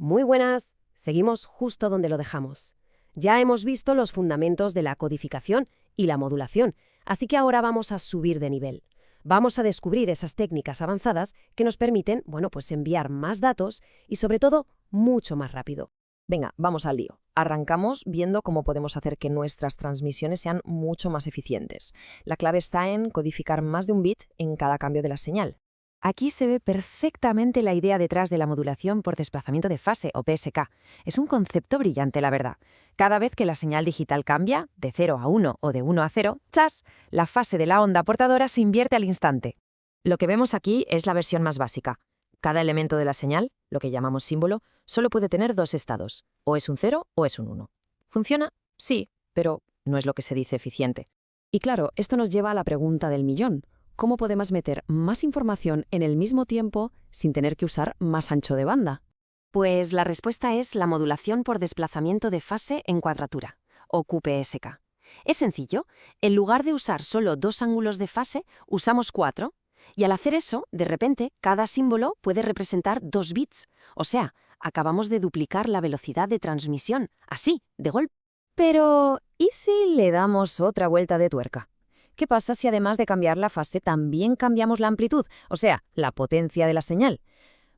Muy buenas. Seguimos justo donde lo dejamos. Ya hemos visto los fundamentos de la codificación y la modulación, así que ahora vamos a subir de nivel. Vamos a descubrir esas técnicas avanzadas que nos permiten, pues enviar más datos y sobre todo mucho más rápido. Venga, vamos al lío. Arrancamos viendo cómo podemos hacer que nuestras transmisiones sean mucho más eficientes. La clave está en codificar más de un bit en cada cambio de la señal. Aquí se ve perfectamente la idea detrás de la modulación por desplazamiento de fase, o PSK. Es un concepto brillante, la verdad. Cada vez que la señal digital cambia, de 0 a 1 o de 1 a 0, ¡chas!, la fase de la onda portadora se invierte al instante. Lo que vemos aquí es la versión más básica. Cada elemento de la señal, lo que llamamos símbolo, solo puede tener dos estados, o es un 0 o es un 1. ¿Funciona? Sí, pero no es lo que se dice eficiente. Y claro, esto nos lleva a la pregunta del millón. ¿Cómo podemos meter más información en el mismo tiempo sin tener que usar más ancho de banda? Pues la respuesta es la modulación por desplazamiento de fase en cuadratura, o QPSK. Es sencillo. En lugar de usar solo dos ángulos de fase, usamos 4. Y al hacer eso, de repente, cada símbolo puede representar 2 bits. O sea, acabamos de duplicar la velocidad de transmisión, así, de golpe. Pero, ¿y si le damos otra vuelta de tuerca? ¿Qué pasa si además de cambiar la fase también cambiamos la amplitud, o sea, la potencia de la señal?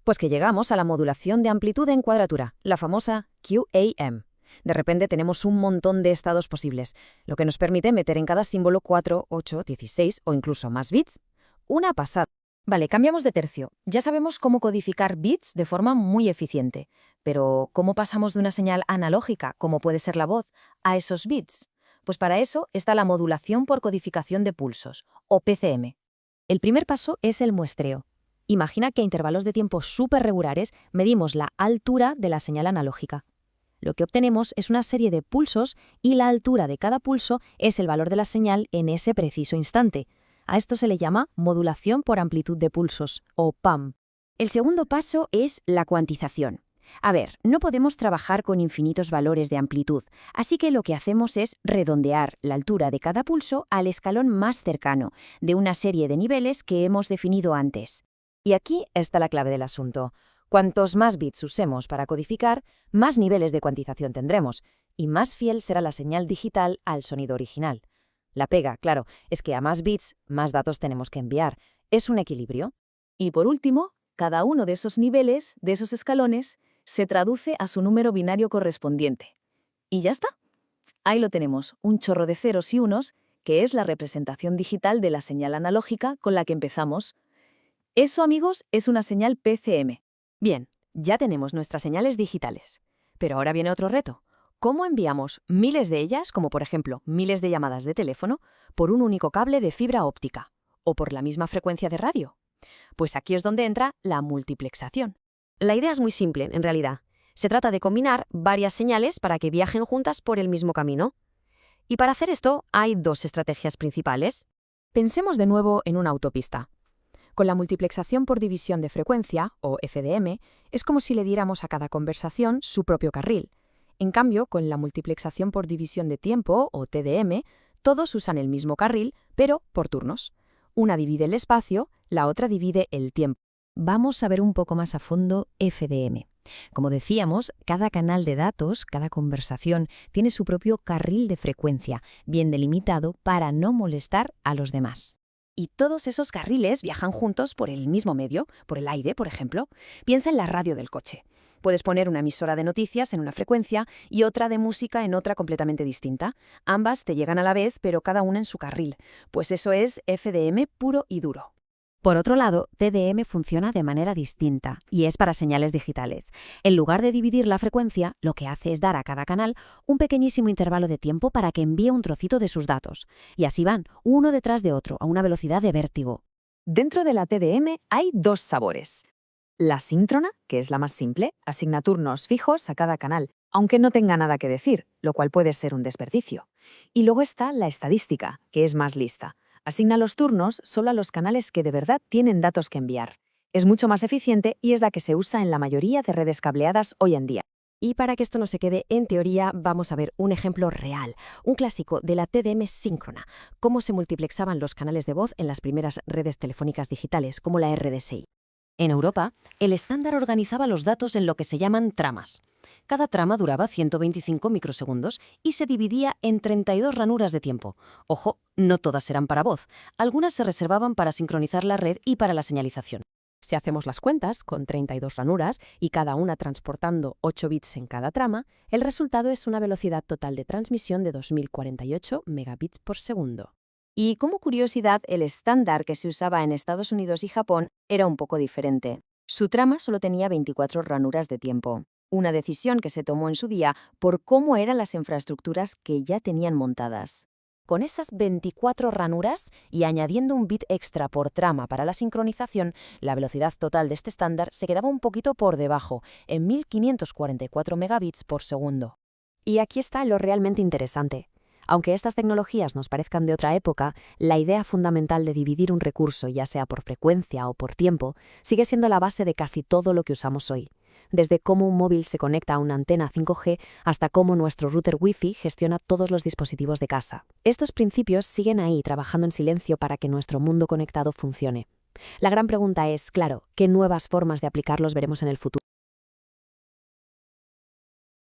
Pues que llegamos a la modulación de amplitud en cuadratura, la famosa QAM. De repente tenemos un montón de estados posibles, lo que nos permite meter en cada símbolo 4, 8, 16 o incluso más bits. Una pasada. Vale, cambiamos de tercio. Ya sabemos cómo codificar bits de forma muy eficiente. Pero, ¿cómo pasamos de una señal analógica, como puede ser la voz, a esos bits? Pues para eso está la modulación por codificación de pulsos, o PCM. El primer paso es el muestreo. Imagina que a intervalos de tiempo súper regulares medimos la altura de la señal analógica. Lo que obtenemos es una serie de pulsos y la altura de cada pulso es el valor de la señal en ese preciso instante. A esto se le llama modulación por amplitud de pulsos, o PAM. El segundo paso es la cuantización. A ver, no podemos trabajar con infinitos valores de amplitud, así que lo que hacemos es redondear la altura de cada pulso al escalón más cercano, de una serie de niveles que hemos definido antes. Y aquí está la clave del asunto. Cuantos más bits usemos para codificar, más niveles de cuantización tendremos, y más fiel será la señal digital al sonido original. La pega, claro, es que a más bits, más datos tenemos que enviar. Es un equilibrio. Y por último, cada uno de esos niveles, de esos escalones, se traduce a su número binario correspondiente. Y ya está. Ahí lo tenemos, un chorro de ceros y unos, que es la representación digital de la señal analógica con la que empezamos. Eso, amigos, es una señal PCM. Bien, ya tenemos nuestras señales digitales. Pero ahora viene otro reto. ¿Cómo enviamos miles de ellas, como por ejemplo miles de llamadas de teléfono, por un único cable de fibra óptica o por la misma frecuencia de radio? Pues aquí es donde entra la multiplexación. La idea es muy simple, en realidad. Se trata de combinar varias señales para que viajen juntas por el mismo camino. Y para hacer esto hay dos estrategias principales. Pensemos de nuevo en una autopista. Con la multiplexación por división de frecuencia, o FDM, es como si le diéramos a cada conversación su propio carril. En cambio, con la multiplexación por división de tiempo, o TDM, todos usan el mismo carril, pero por turnos. Una divide el espacio, la otra divide el tiempo. Vamos a ver un poco más a fondo FDM. Como decíamos, cada canal de datos, cada conversación, tiene su propio carril de frecuencia, bien delimitado para no molestar a los demás. Y todos esos carriles viajan juntos por el mismo medio, por el aire, por ejemplo. Piensa en la radio del coche. Puedes poner una emisora de noticias en una frecuencia y otra de música en otra completamente distinta. Ambas te llegan a la vez, pero cada una en su carril. Pues eso es FDM puro y duro. Por otro lado, TDM funciona de manera distinta y es para señales digitales. En lugar de dividir la frecuencia, lo que hace es dar a cada canal un pequeñísimo intervalo de tiempo para que envíe un trocito de sus datos. Y así van, uno detrás de otro, a una velocidad de vértigo. Dentro de la TDM hay dos sabores. La síncrona, que es la más simple, asigna turnos fijos a cada canal, aunque no tenga nada que decir, lo cual puede ser un desperdicio. Y luego está la estadística, que es más lista. Asigna los turnos solo a los canales que de verdad tienen datos que enviar. Es mucho más eficiente y es la que se usa en la mayoría de redes cableadas hoy en día. Y para que esto no se quede en teoría, vamos a ver un ejemplo real, un clásico de la TDM síncrona, cómo se multiplexaban los canales de voz en las primeras redes telefónicas digitales, como la RDSI. En Europa, el estándar organizaba los datos en lo que se llaman tramas. Cada trama duraba 125 microsegundos y se dividía en 32 ranuras de tiempo. Ojo, no todas eran para voz. Algunas se reservaban para sincronizar la red y para la señalización. Si hacemos las cuentas, con 32 ranuras y cada una transportando 8 bits en cada trama, el resultado es una velocidad total de transmisión de 2048 megabits por segundo. Y como curiosidad, el estándar que se usaba en Estados Unidos y Japón era un poco diferente. Su trama solo tenía 24 ranuras de tiempo, una decisión que se tomó en su día por cómo eran las infraestructuras que ya tenían montadas. Con esas 24 ranuras y añadiendo un bit extra por trama para la sincronización, la velocidad total de este estándar se quedaba un poquito por debajo, en 1544 megabits por segundo. Y aquí está lo realmente interesante. Aunque estas tecnologías nos parezcan de otra época, la idea fundamental de dividir un recurso, ya sea por frecuencia o por tiempo, sigue siendo la base de casi todo lo que usamos hoy. Desde cómo un móvil se conecta a una antena 5G hasta cómo nuestro router Wi-Fi gestiona todos los dispositivos de casa. Estos principios siguen ahí trabajando en silencio para que nuestro mundo conectado funcione. La gran pregunta es, claro, ¿qué nuevas formas de aplicarlos veremos en el futuro?